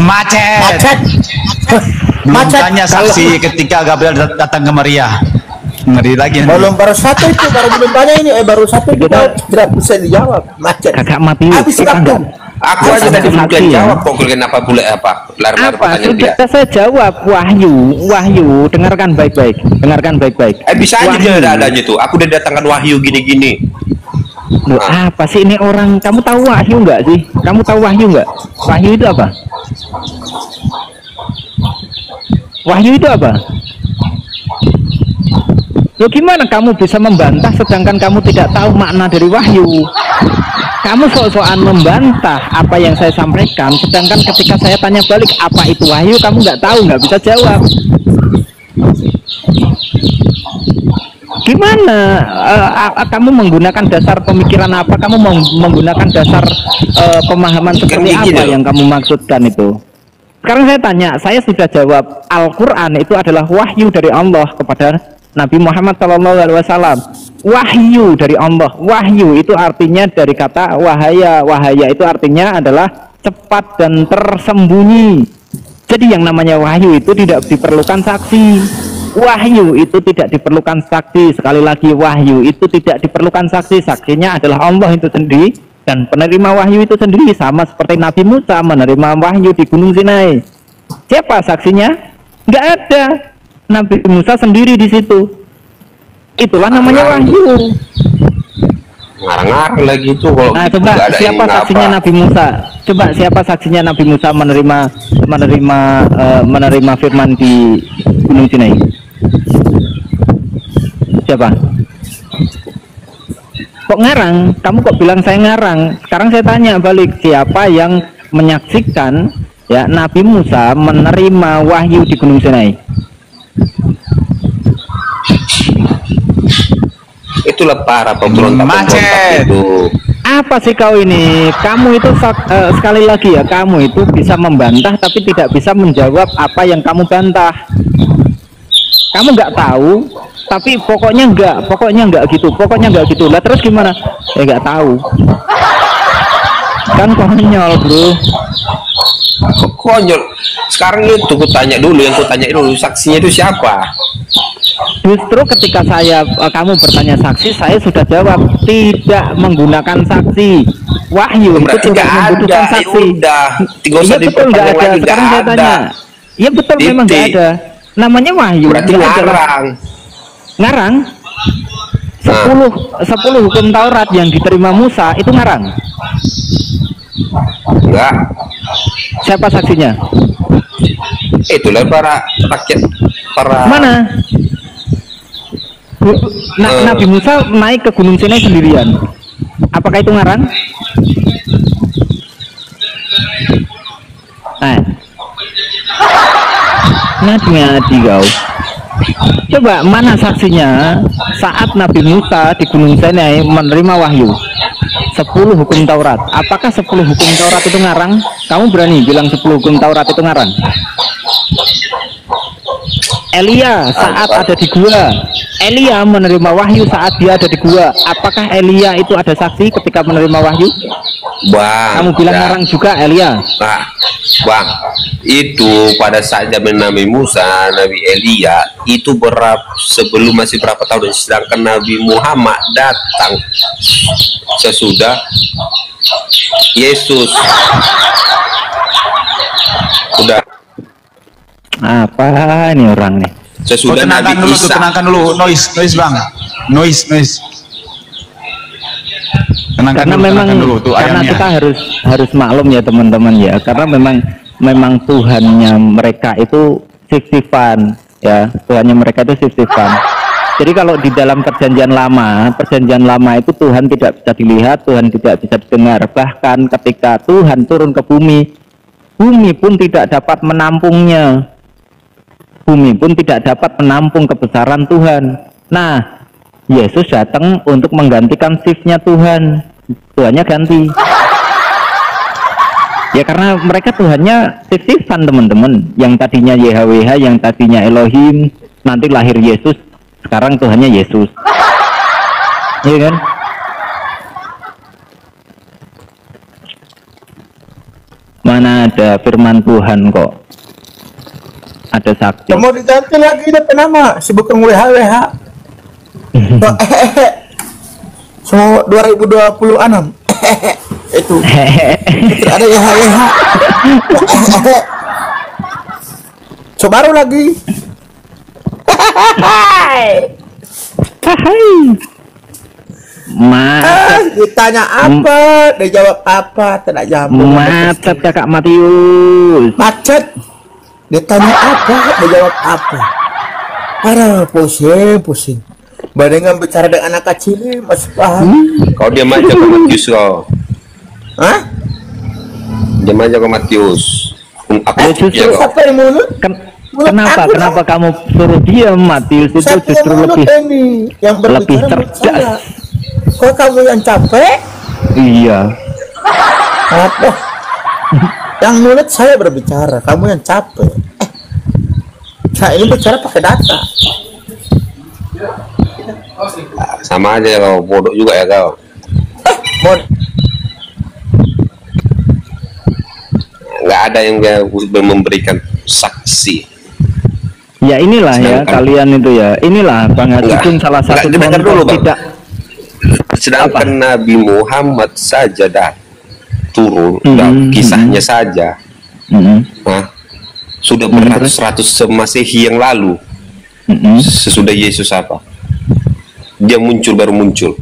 Macet. Belum tanya saksi ketika Gabriel datang ke Maria. Ngeri lagi. Baru satu itu, belum tanya ini. Baru satu kita tidak bisa dijawab. Macet. Kakak mati. Habis waktu. Aku aja tadi belum jawab kok, kenapa pula lari-lari pertanyaan dia. Saya jawab, Wahyu, dengarkan baik-baik. Bisa aja dia ada adanya tuh. Aku udah datangkan Wahyu gini-gini. Loh, apa sih ini orang? Kamu tahu Wahyu nggak sih? Kamu tahu Wahyu nggak? Wahyu itu apa? Wahyu itu apa? Loh, gimana kamu bisa membantah sedangkan kamu tidak tahu makna dari Wahyu? Kamu sok-sokan membantah apa yang saya sampaikan, sedangkan ketika saya tanya balik apa itu Wahyu, kamu nggak tahu, nggak bisa jawab. Gimana? Kamu menggunakan dasar pemikiran apa? Kamu menggunakan dasar pemahaman seperti apa yang kamu maksudkan itu? Sekarang saya tanya, saya sudah jawab, Al-Quran itu adalah wahyu dari Allah kepada Nabi Muhammad SAW. Wahyu dari Allah. Wahyu itu artinya dari kata wahaya. Wahaya itu artinya adalah cepat dan tersembunyi. Jadi yang namanya wahyu itu tidak diperlukan saksi. Wahyu itu tidak diperlukan saksi. Sekali lagi, wahyu itu tidak diperlukan saksi. Saksinya adalah Allah itu sendiri, dan penerima wahyu itu sendiri, sama seperti Nabi Musa menerima wahyu di Gunung Sinai. Siapa saksinya? Nggak ada. Nabi Musa sendiri di situ. Itulah namanya wahyu. Ngarang-ngarang lagi itu kalau nah, gitu. Coba siapa saksinya Nabi Musa? Coba siapa saksinya Nabi Musa menerima firman di Gunung Sinai? Siapa? Kok ngarang? Kamu kok bilang saya ngarang? Sekarang saya tanya balik, siapa yang menyaksikan ya Nabi Musa menerima wahyu di Gunung Sinai? Itulah para pemberontak itu. Apa sih kau ini? Kamu itu sekali lagi ya, kamu itu bisa membantah tapi tidak bisa menjawab apa yang kamu bantah. Kamu nggak tahu, tapi pokoknya nggak gitu. Lah terus gimana? Ya nggak tahu. Kan konyol, bro. Konyol. Sekarang itu ku tanya dulu, saksinya itu siapa? Justru ketika kamu bertanya saksi, saya sudah jawab tidak menggunakan saksi. Wahyu itu tidak membutuhkan saksi. Iya betul, nggak ada. Sekarang saya tanya. Iya betul, memang nggak ada. Namanya wahyu. Berarti ngarang. 10 hukum Taurat yang diterima Musa itu ngarang. Enggak. Siapa saksinya? Itulah para rakyat, mana? Nabi Musa naik ke Gunung Sinai sendirian. Apakah itu ngarang? Ngadi kau. Coba mana saksinya saat Nabi Musa di Gunung Sinai menerima wahyu 10 hukum Taurat? Apakah 10 hukum Taurat itu ngarang? Kamu berani bilang 10 hukum Taurat itu ngarang? Elia saat ada di gua, Elia menerima wahyu saat dia ada di gua. Apakah Elia itu ada saksi ketika menerima wahyu? Bang, Kamu bilang ngarang juga Elia. Nah, Bang, itu pada saat zaman Nabi Musa, Nabi Elia itu sebelum masih berapa tahun, sedangkan Nabi Muhammad datang sesudah Yesus. Sudah. Apa ini orang nih? Sesudah Nabi Isa. Tenangkan dulu, noise bang, noise. Karena memang karena kita harus maklum ya teman-teman ya, karena memang Tuhannya mereka itu sifat ya, Tuhannya mereka itu sifat. Jadi kalau di dalam perjanjian lama itu Tuhan tidak bisa dilihat, Tuhan tidak bisa didengar. Bahkan ketika Tuhan turun ke bumi pun tidak dapat menampungnya. Bumi pun tidak dapat menampung kebesaran Tuhan. Nah, Yesus datang untuk menggantikan shiftnya Tuhan. Tuhannya ganti. Ya karena mereka Tuhannya shift-shiftan teman-teman. Yang tadinya YHWH, yang tadinya Elohim, nanti lahir Yesus. Sekarang Tuhannya Yesus. Iya kan? Mana ada firman Tuhan kok? Ada saksi. Mau diganti lagi deh nama, si bukan WH. So 2026 itu ada YH. So baru lagi. Ditanya apa, dia jawab apa, tidak jawab. Macet kakak Matius. Macet. Ditanya apa, dia jawab apa. Aduh, pusing. Bandingan bicara dengan anak kecil, masih paham. Kau diam aja ke Matius kau. Hah? Diam aja ke Matius. Justru siapa yang mulut? Kenapa kamu suruh diam? Matius itu Siapa justru yang lebih yang lebih cerdas. cerdas. Kok kamu yang capek? Iya. Apa? Yang mulut saya berbicara, kamu yang capek. Saya ini bicara pakai data. Sama aja kau, bodoh juga ya kau. Nggak ada yang memberikan saksi. Ya inilah ya kalian itu ya. Inilah Bang Haji pun salah satu dulu, tidak. Sedangkan Nabi Muhammad saja dah turun, kisahnya saja. Nah, sudah beratus-ratus Masehi yang lalu. Sesudah Yesus apa? Dia baru muncul.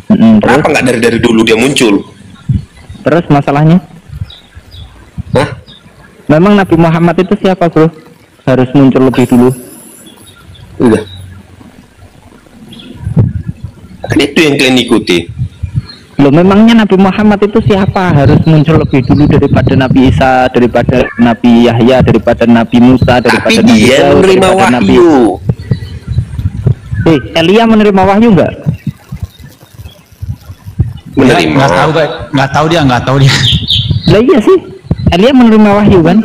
Kenapa nggak dari dulu dia muncul? Terus masalahnya? Hah? Memang Nabi Muhammad itu siapa, bro? Harus muncul lebih dulu. Udah. Itu yang kalian ikuti. Loh, memangnya Nabi Muhammad itu siapa? Harus muncul lebih dulu daripada Nabi Isa, daripada Nabi Yahya, daripada Nabi Musa, daripada Tapi Nabi dia Daud, menerima wahyu. Elia menerima wahyu enggak? Menerima. Nggak tahu dia. Lah iya sih. Elia menerima wahyu kan?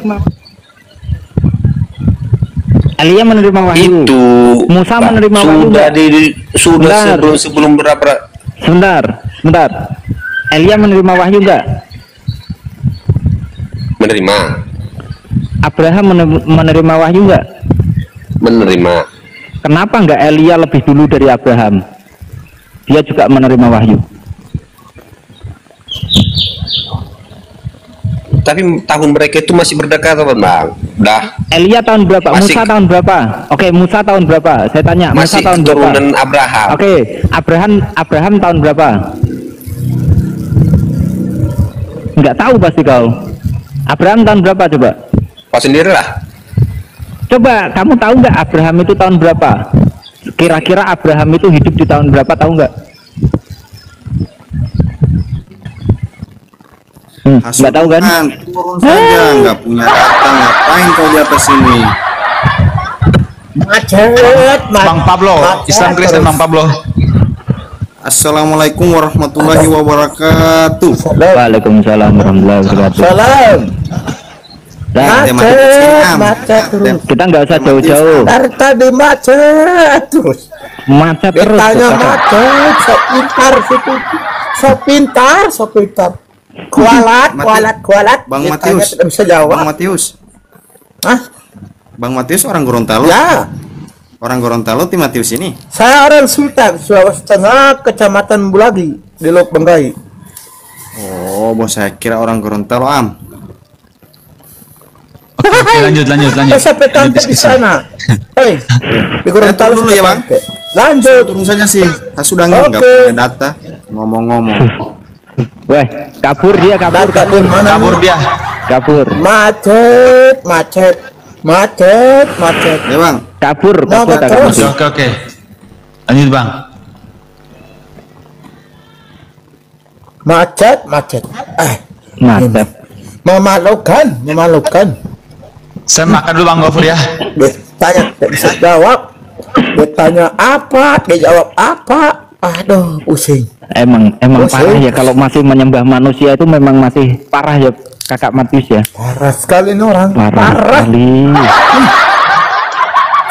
Elia menerima wahyu. Itu Musa menerima wahyu. Sudah sebelum berapa? Sebentar. Elia menerima wahyu enggak? Menerima. Abraham menerima wahyu enggak? Menerima. Kenapa enggak Elia lebih dulu dari Abraham? Dia juga menerima wahyu. Tapi tahun mereka itu masih berdekatan, Bang. Dah. Elia tahun berapa? Musa tahun berapa? Oke, Musa tahun berapa? Saya tanya, Musa tahun berapa? Turunan Abraham. Oke, Abraham tahun berapa? Enggak tahu pasti kau. Abraham tahun berapa coba? Kau sendirilah. Coba kamu tahu nggak Abraham itu tahun berapa? Kira-kira Abraham itu hidup di tahun berapa, tahu nggak? Nggak tahu kan? Turun saja, nggak punya data, ngapain kau di atas sini? Macet. Bang Pablo, Islam Kristen Bang Pablo. Assalamualaikum warahmatullahi wabarakatuh. Waalaikumsalam warahmatullahi wabarakatuh. Salam. Macet terus. Kita nggak usah jauh-jauh. Dari tadi macet terus. Macet terus. Ditanya macet, so pintar. Kualat. Bang Ditanya Matius. tidak bisa jawab. Bang Matius. Hah? Bang Matius orang Gorontalo. Ya, Orang Gorontalo Ti Matius ini. saya orang Sultan, Sulawesi Tengah, Kecamatan Bulagi, di Lok Benggai. Oh, bos saya kira orang Gorontalo am. Oke, lanjut. Sampai tampil di sana. Hei, di Gorontalo dulu ya, Bang. Lanjut. Turun saja sih. Sudah nggak punya data. Ngomong-ngomong. Weh, kabur dia, kabur. Kabur dia. Kabur. Macet. Ya bang. Kabur. Oke. Lanjut bang. Macet. Mantap. Memalukan. Saya makan dulu bang Gofur ya. Ditanya tidak bisa jawab. Ditanya apa, dia jawab apa. Aduh, pusing. Emang Pusing. parah ya kalau masih menyembah manusia itu memang masih parah ya Kakak Matius ya. Parah sekali ini orang. Parah sekali.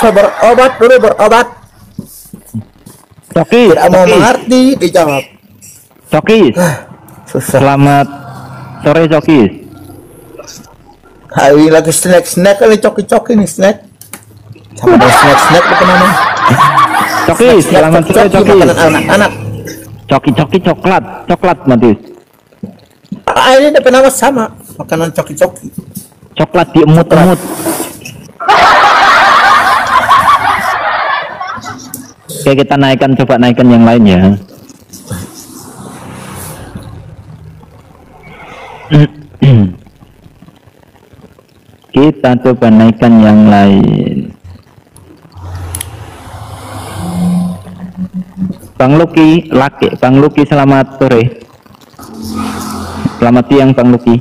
Coba berobat. Coki, Tidak mau mengerti, dijawab. Coki. Susah. Selamat sore Coki. Hari lagi snack kali coki nih snack. Sama ada snack apa namanya? Coki, selamat sore Coki. Makanan anak-anak. Coki coklat Matius. Ini dapat nama sama. Makanan coki. Coklat diemut-emut. Oke, kita coba naikkan yang lain ya. Kita coba naikkan yang lain. Bang Luki, selamat sore. Selamat siang Bang Luki.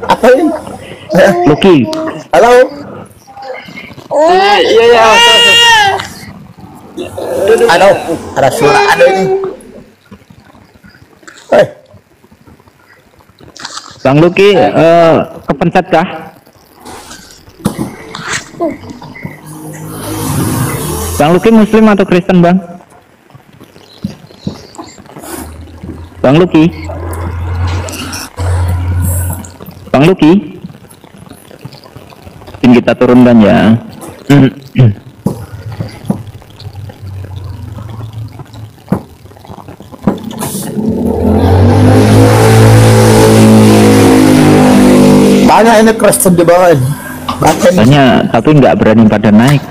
Apa ini? Luki. Halo. Iya. Aduh, ada suara ini. Bang Luki, kepencet kah? Bang Luki Muslim atau Kristen bang? Bang Luki, mungkin kita turunkan ya. Banyak ini Kristen di bawah ini. Banyak, tapi nggak berani pada naik.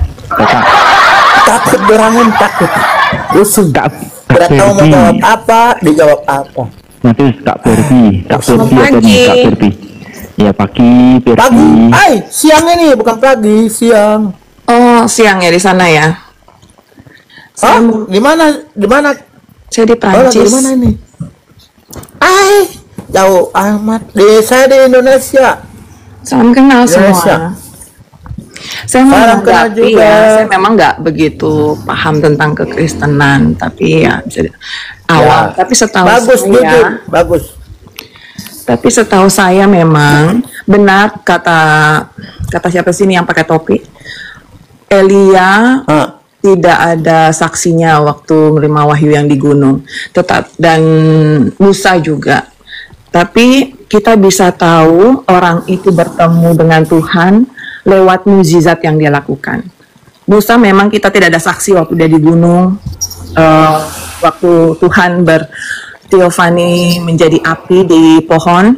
Takut berangin, takut. Pusing. Tidak tahu mau jawab apa, dijawab apa. Matius, Kak Berbi atau Kak Berbi? Ya pagi, Berbi. Pagi, siang ini bukan pagi, siang. Oh, siang ya di sana ya. Di mana? Saya di Prancis. Di mana ini? Jauh amat. Saya di Indonesia. Salam kenal Indonesia. semua. Saya menanggapi juga. ya, saya memang nggak begitu paham tentang kekristenan, tapi ya bisa awal. Tapi setahu bagus. Tapi setahu saya memang benar kata siapa sih ini yang pakai topi? Elia tidak ada saksinya waktu menerima wahyu yang di gunung, dan Musa juga. Tapi kita bisa tahu orang itu bertemu dengan Tuhan lewat mukjizat yang dia lakukan. Musa memang kita tidak ada saksi waktu dia di gunung, waktu Tuhan berteofani menjadi api di pohon.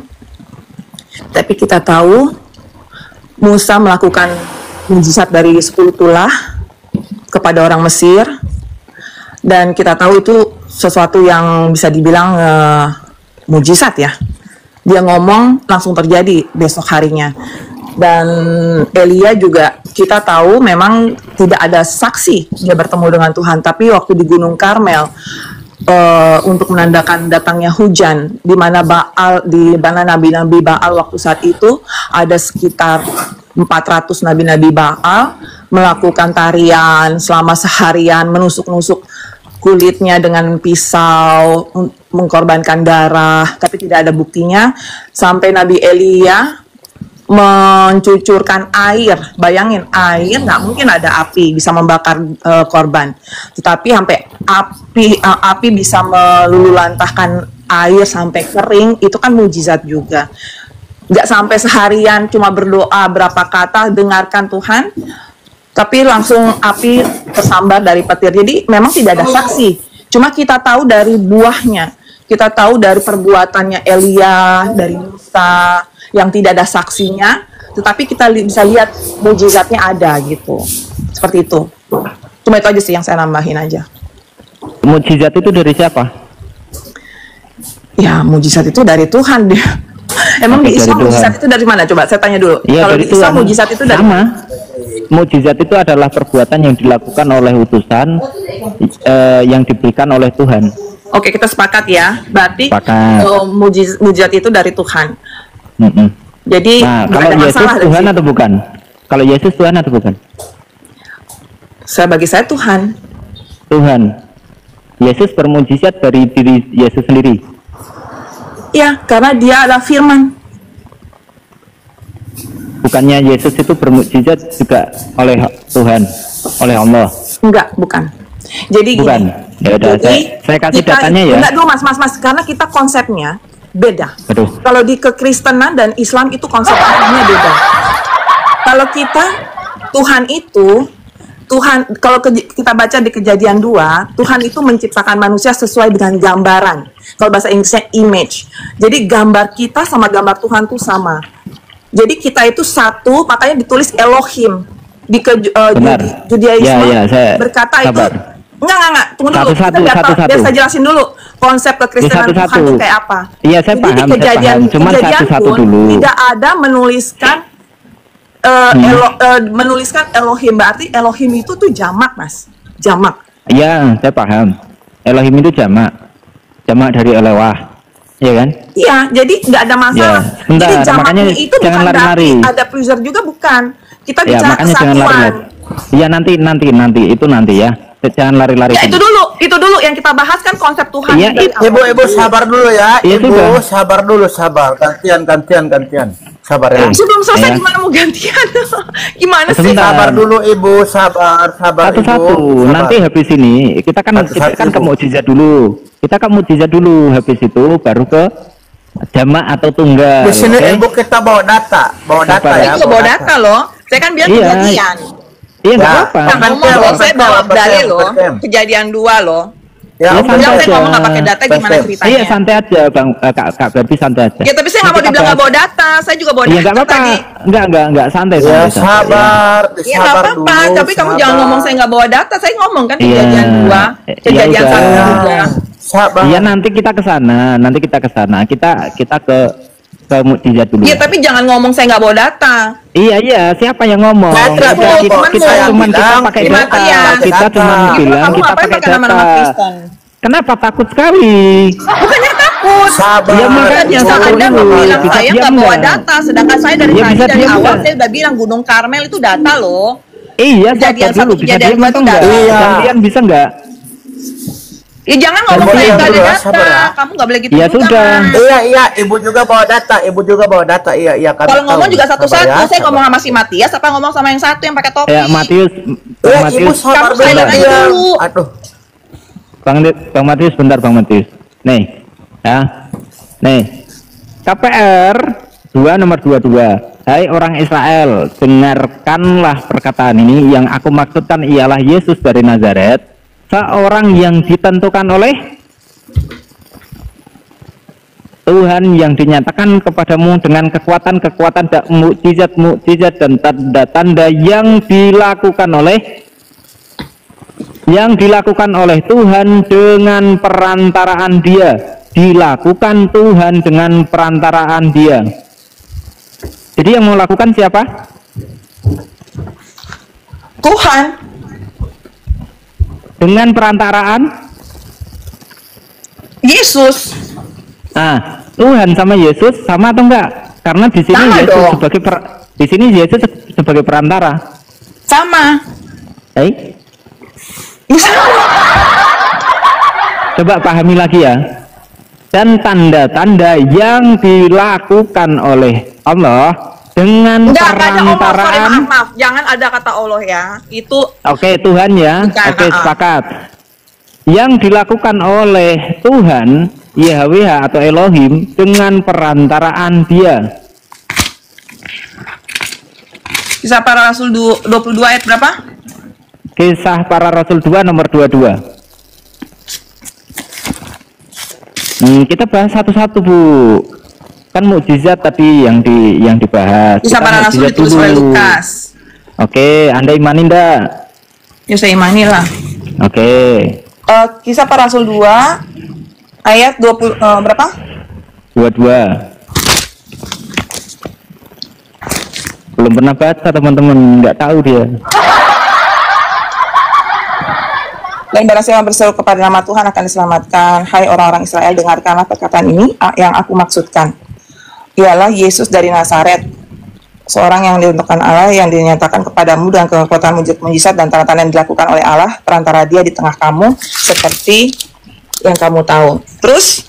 Tapi kita tahu Musa melakukan mukjizat dari 10 tulah kepada orang Mesir, dan kita tahu itu sesuatu yang bisa dibilang mukjizat ya. Dia ngomong langsung terjadi besok harinya. Dan Elia juga kita tahu memang tidak ada saksi dia bertemu dengan Tuhan, tapi waktu di Gunung Karmel untuk menandakan datangnya hujan, di mana nabi-nabi Baal waktu saat itu ada sekitar 400 nabi-nabi Baal melakukan tarian selama seharian, menusuk-nusuk kulitnya dengan pisau, mengkorbankan darah, tapi tidak ada buktinya sampai Nabi Elia mencucurkan air. Bayangin, air nggak mungkin ada api bisa membakar korban, tetapi sampai api bisa melululantahkan air sampai kering, itu kan mujizat juga. Nggak sampai seharian cuma berdoa berapa kata, dengarkan Tuhan, tapi langsung api tersambar dari petir. Jadi memang tidak ada saksi, cuma kita tahu dari buahnya, kita tahu dari perbuatannya Elia, dari Musa yang tidak ada saksinya, tetapi kita bisa lihat mujizatnya ada gitu. Seperti itu. Cuma itu aja sih yang saya nambahin aja. Mujizat itu dari siapa? Ya, mujizat itu dari Tuhan dia. Emang di Islam mujizat itu dari mana? Coba saya tanya dulu. Ya, kalau di Islam mujizat itu dari sama. Mujizat itu adalah perbuatan yang dilakukan oleh utusan yang diberikan oleh Tuhan. Oke, kita sepakat ya. Berarti mujizat itu dari Tuhan. Jadi nah, kalau Yesus Tuhan atau bukan? Kalau Yesus Tuhan atau bukan? Bagi saya Tuhan. Tuhan. Yesus bermujizat dari diri Yesus sendiri. Ya, karena dia adalah firman. Bukannya Yesus itu bermukjizat juga oleh Tuhan, oleh Allah? Enggak, bukan. Jadi bukan. Gini. Ya udah, saya kasih datanya ya. Enggak dulu mas, karena kita konsepnya beda. Aduh. Kalau di kekristenan dan Islam itu konsepnya beda. Kalau kita Tuhan kalau kita baca di Kejadian 2, Tuhan itu menciptakan manusia sesuai dengan gambaran. Kalau bahasa Inggrisnya image. Jadi gambar kita sama gambar Tuhan itu sama. Jadi kita itu satu, makanya ditulis Elohim di Judaisme berkata sabar. Itu enggak, tunggu dulu. Biar saya jelasin dulu konsep kekristenan Tuhan itu kayak apa. Iya, saya paham. Di Kejadian satu-satu pun dulu. tidak ada menuliskan menuliskan Elohim. Berarti Elohim itu tuh jamak, Mas. Jamak. Iya, saya paham. Elohim itu jamak dari Elewah, ya kan? Iya, jadi nggak ada masalah. Ya, bentar, jadi jamaknya itu jangan bukan lari-lari. Ada plural juga bukan. Kita ya, bicara kesatuan. Iya, nanti itu nanti ya. Jangan lari-lari. Ya, itu dulu yang kita bahas kan konsep Tuhan. Ya, Ibu sabar dulu ya. Ya, Ibu sudah. sabar dulu, gantian. Sabar ya. Sebelum selesai gimana mau gantian? Gimana sih? Sabar dulu Ibu, sabar satu-satu. Nanti habis ini kita kan ke mukjizat dulu. Kita ke mukjizat dulu, habis itu baru ke jamak atau tunggal. Di sini Ibu kita bawa data ya. Bawa data loh. Saya kan bilang kejadian. Iya, nggak apa-apa. Saya bawa dalil loh. Kejadian 2 loh. Ya, saya ngomong nggak pakai data gimana ceritanya? Iya, santai aja Bang, Kak Berbi, santai aja. Ya, tapi saya nggak mau dibilang nggak bawa data. Saya juga bawa data. Iya, nggak apa-apa. Enggak, santai. Ya, sabar. Iya, nggak apa-apa. Tapi kamu jangan ngomong saya nggak bawa data. Saya ngomong kan kejadian 2, kejadian 1 juga. Sabar. Iya, nanti kita ke sana. Kita ke mukjizat dulu. Iya, tapi jangan ngomong saya nggak bawa data. Iya, siapa yang ngomong? Kita cuma pakai data. Kita cuma bilang kita pakai data. Kenapa takut sekali? Bukannya takut. Sabar. Ya, makanya Anda mau bilang saya nggak bawa enggak? data, sedangkan saya dari awal saya udah bilang Gunung Karmel itu data loh. Iya, kejadian dulu. Bisa diam atau enggak? Kalian bisa enggak? Ya jangan ngomong saya nggak ada data. Kamu nggak boleh gitu. Ya sudah. Iya, Ibu juga bawa data. Iya. Kalau ngomong juga satu-satu. Saya ngomong sama si Matias, apa ngomong sama yang satu yang pakai topi? Ya, Matius. Ibu sabar dulu. Aduh. Bang Matius, bentar Bang Matius. Nih, ya. Nih. KPR 2 nomor 22. Hai orang Israel, dengarkanlah perkataan ini. Yang aku maksudkan ialah Yesus dari Nazaret, seorang yang ditentukan oleh Tuhan, yang dinyatakan kepadamu dengan kekuatan dan mukjizat dan tanda-tanda yang dilakukan oleh Tuhan dengan perantaraan Dia. Dilakukan Tuhan dengan perantaraan Dia. Jadi yang mau lakukan siapa? Tuhan. Dengan perantaraan Yesus. Nah, Tuhan sama Yesus sama atau enggak? Karena di sini sama Yesus dong. Yesus sebagai perantara. Sama. Coba pahami lagi ya. Dan tanda-tanda yang dilakukan oleh Allah dengan Enggak ada Allah, sorry, perantaraan. maaf. Jangan ada kata Allah ya. Itu Oke, Tuhan ya. Bukan, Oke, sepakat. Yang dilakukan oleh Tuhan, YHWH atau Elohim dengan perantaraan Dia. Kisah Para Rasul 22 ayat berapa? Kisah Para Rasul 2 nomor 22. Kita bahas satu-satu, Bu. Kan mukjizat tadi yang dibahas. Kisah Para Rasul ditulis oleh Lukas. Oke, Anda imani enggak? Ya saya imani lah. Oke. Kisah Para Rasul 2 ayat 20 berapa? 22. Belum pernah baca teman-teman, nggak tahu dia. Dan barang siapa berseru kepada nama Tuhan akan diselamatkan. Hai orang-orang Israel, dengarkanlah perkataan ini yang aku maksudkan. Ialah Yesus dari Nazaret, seorang yang ditentukan Allah, yang dinyatakan kepadamu dengan kekuatan mujizat dan tanda-tanda yang dilakukan oleh Allah perantara Dia di tengah kamu, seperti yang kamu tahu. Terus?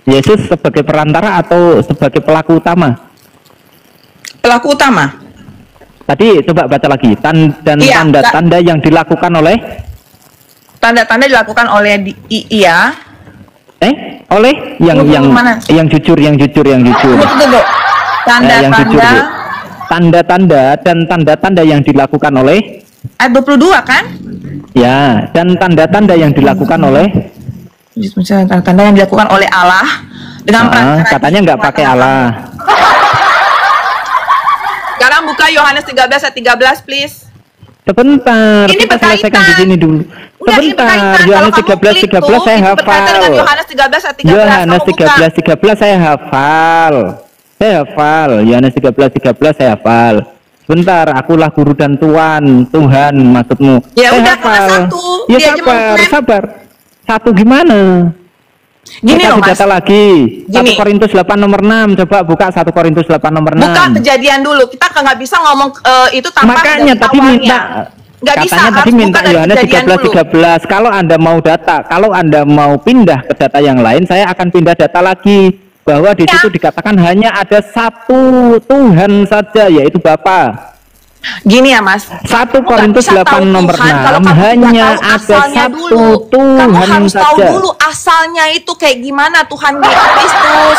Yesus sebagai perantara atau sebagai pelaku utama? Pelaku utama. Tadi coba baca lagi. Tanda-tanda yang dilakukan oleh? Tanda-tanda dilakukan oleh iya. Oleh yang jujur. Tunggu. Tanda-tanda. Tanda-tanda dan tanda-tanda yang dilakukan oleh? Ayat 22 kan? Ya, dan tanda-tanda yang dilakukan oleh? Tanda-tanda yang dilakukan oleh Allah dengan katanya nggak pakai Allah. Sekarang buka Yohanes 13 ayat 13 please. Sebentar, ini kita selesaikan di sini dulu. Sebentar, Yohanes 13 saya hafal. Yohanes 13 ayat 13. Yohanes 13 saya hafal. Yohanes 13 saya hafal. Sebentar, akulah guru dan Tuhan maksudmu. Ya saya udah hafal. satu. Ya sabar. Satu gimana? Gini loh Mas. Data lagi. 1 Korintus 8 nomor 6. Coba buka 1 Korintus 8 nomor 6. Buka Kejadian dulu. Kita nggak bisa ngomong itu tanpa makanya tadi minta. Nggak bisa, katanya tadi minta Yohanes 13. Kalau Anda mau data, kalau Anda mau pindah ke data yang lain, saya akan pindah data lagi bahwa di situ dikatakan hanya ada satu Tuhan saja, yaitu Bapa. Gini ya Mas, 1 Korintus 8 nomor 6 hanya ada satu Tuhan kamu harus saja. tahu dulu asalnya itu kayak gimana Tuhan Kristus,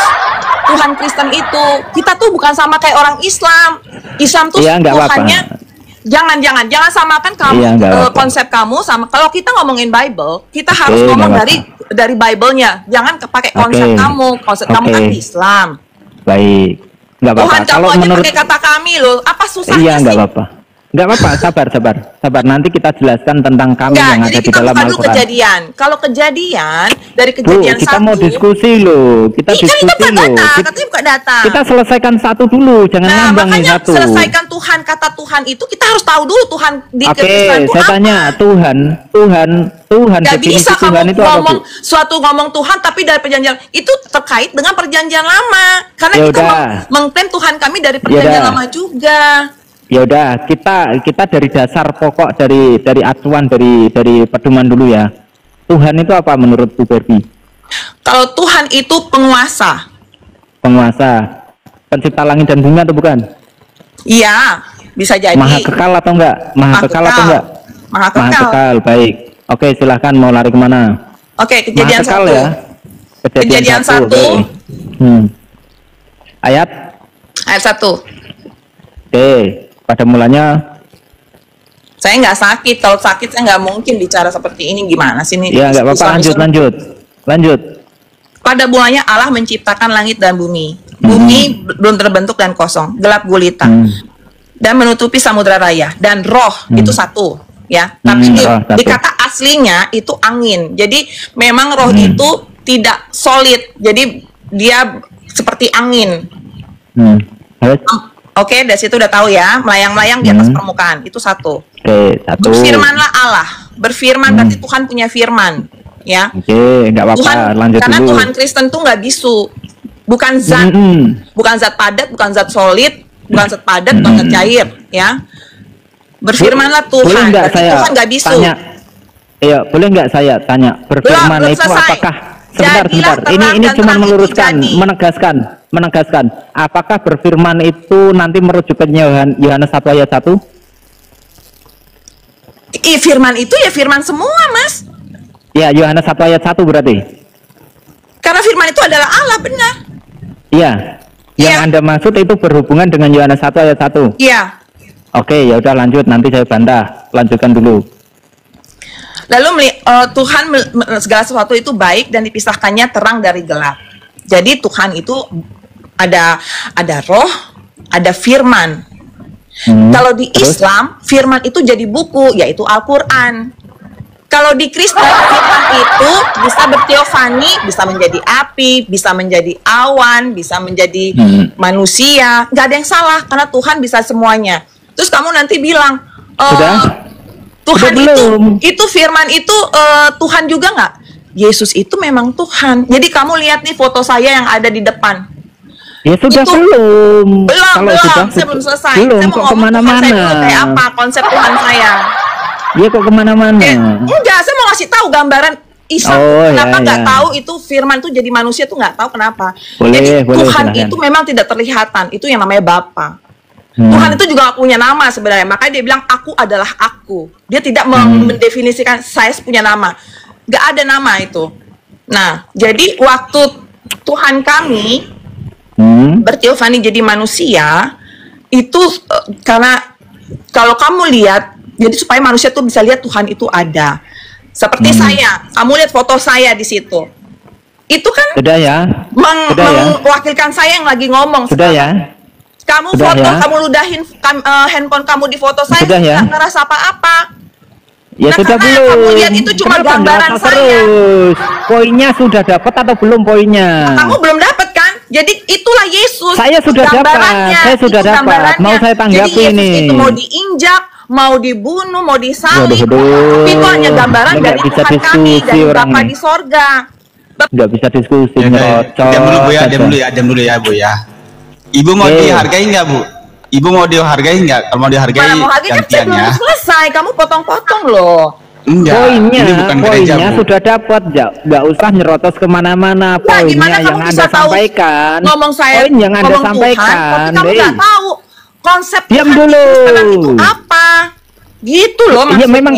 Tuhan Kristen itu. Kita tuh bukan sama kayak orang Islam. Islam tuh ya, Tuhannya jangan samakan kamu konsep kamu sama. Kalau kita ngomongin Bible, kita harus ngomong dari Bible-nya. Jangan pakai konsep kamu. Konsep kamu kan Islam. Baik. Nggak apa-apa. Tuhan kamu aja pakai kata kami loh. Apa susahnya sih? Iya, nggak apa-apa. Nggak apa-apa, sabar. Nanti kita jelaskan tentang kami yang ada di dalam Al-Quran. Kejadian. Kalau kejadian dari kejadian kita mau diskusi loh. Kita diskusi loh. Katanya buka data. Kita selesaikan satu dulu, jangan ngambang nih satu. Selesaikan Tuhan, kata Tuhan itu kita harus tahu dulu Tuhan di Kristen itu saya tanya Tuhan. Gak bisa kamu ngomong Tuhan tapi dari perjanjian itu terkait dengan perjanjian lama. Karena kita mengklaim Tuhan kami dari perjanjian lama juga. Ya udah, kita dari dasar pokok dari acuan dari pedoman dulu ya. Tuhan itu apa menurut Bu Berbi? Kalau Tuhan itu penguasa. Pencipta langit dan bumi atau bukan? Iya, bisa jadi. Maha kekal atau enggak? Maha kekal. Baik. Oke, silahkan mau lari kemana? Oke, kejadian 1 ya. Kejadian 1. Ayat 1. Oke. Pada mulanya saya nggak sakit. Kalau sakit saya nggak mungkin bicara seperti ini. Gimana sih ini? Ya nggak apa-apa. Lanjut. Pada mulanya Allah menciptakan langit dan bumi. Bumi belum terbentuk dan kosong, gelap gulita, dan menutupi samudra raya. Dan roh itu satu, ya. Tapi dikata aslinya itu angin. Jadi memang roh itu tidak solid. Jadi dia seperti angin. Oke, dari situ udah tahu ya, melayang-layang di atas permukaan. Itu satu. Berfirmanlah Allah. Berfirman berarti Tuhan punya firman, ya. Nggak apa-apa. Lanjut karena dulu. Tuhan Kristen tuh nggak bisu. Bukan zat, bukan zat padat, bukan zat solid, bukan zat padat, bukan zat cair, ya. Berfirmanlah Tuhan. Berarti Tuhan nggak bisu. Iya, boleh nggak saya tanya? Berfirman itu apakah sebentar. Ini cuma meluruskan, menegaskan. Apakah berfirman itu nanti merujuk ke Yohanes 1 ayat 1? Firman itu ya firman semua, Mas. Ya, Yohanes 1 ayat 1 berarti. Karena firman itu adalah Allah, benar. Iya. Yang Anda maksud itu berhubungan dengan Yohanes 1 ayat 1. Iya. Oke, ya udah lanjut, nanti saya bantah. Lanjutkan dulu. Lalu Tuhan segala sesuatu itu baik dan dipisahkannya terang dari gelap. Jadi Tuhan itu ada roh, ada firman. Kalau di Islam, firman itu jadi buku, yaitu Al-Quran. Kalau di Kristen, firman itu bisa berteofani, bisa menjadi api, bisa menjadi awan, bisa menjadi manusia. Nggak ada yang salah, karena Tuhan bisa semuanya. Terus kamu nanti bilang, Tuhan itu firman itu Tuhan juga nggak? Yesus itu memang Tuhan. Jadi kamu lihat nih foto saya yang ada di depan. Ya sudah, belum. Saya belum selesai. Saya mau ngomong Tuhan saya dulu kayak apa, konsep Tuhan saya. Iya, kok kemana-mana? Enggak, saya mau ngasih tahu gambaran Islam. Kenapa nggak tahu itu firman tuh jadi manusia tuh nggak tahu kenapa. Jadi Tuhan itu memang tidak terlihatan. Itu yang namanya Bapa. Tuhan itu juga gak punya nama sebenarnya. Makanya dia bilang aku adalah aku. Dia tidak mendefinisikan saya punya nama. Gak ada nama itu. Nah, jadi waktu Tuhan kami berteofani jadi manusia, itu karena kalau kamu lihat, jadi supaya manusia tuh bisa lihat Tuhan itu ada. Seperti saya, kamu lihat foto saya di situ. Itu kan sudah ya. Mewakilkan saya yang lagi ngomong. Sudah ya. Kamu foto, kamu ludahin handphone kamu di foto saya, nggak ngerasa apa-apa. Ya sudah, belum. Kamu lihat itu cuma gambaran saya. Poinnya sudah dapat atau belum poinnya? Kamu belum dapat kan? Jadi itulah Yesus. Saya sudah dapat. Saya sudah dapat. Mau saya tanggapi Jadi Yesus ini. itu mau diinjak, mau dibunuh, mau disalib. Tapi itu hanya gambaran dari Tuhan kami, dari Bapa di sorga. Nggak bisa diskusi. Diam dulu ya, Bu ya. Ibu mau dihargai nggak, Bu? Ibu mau dihargai nggak? Kalau mau dihargai, Kan gantian ya. belum selesai, kamu potong-potong loh. Enggak, poinnya sudah dapat, nggak usah nyerotos kemana-mana. Poinnya yang Anda sampaikan, poin yang Anda sampaikan. Kamu nggak tahu konsep diam dulu. Itu apa? Gitu loh maksudnya. Iya, memang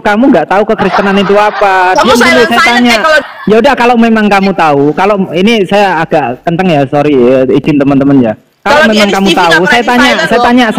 kamu nggak tahu kekristenan itu apa. Kamu saya tanya. Ya udah, kalau memang kamu tahu, kalau ini saya agak kenceng ya, sorry ya, izin teman-teman ya. Kalau memang kamu tahu, saya tanya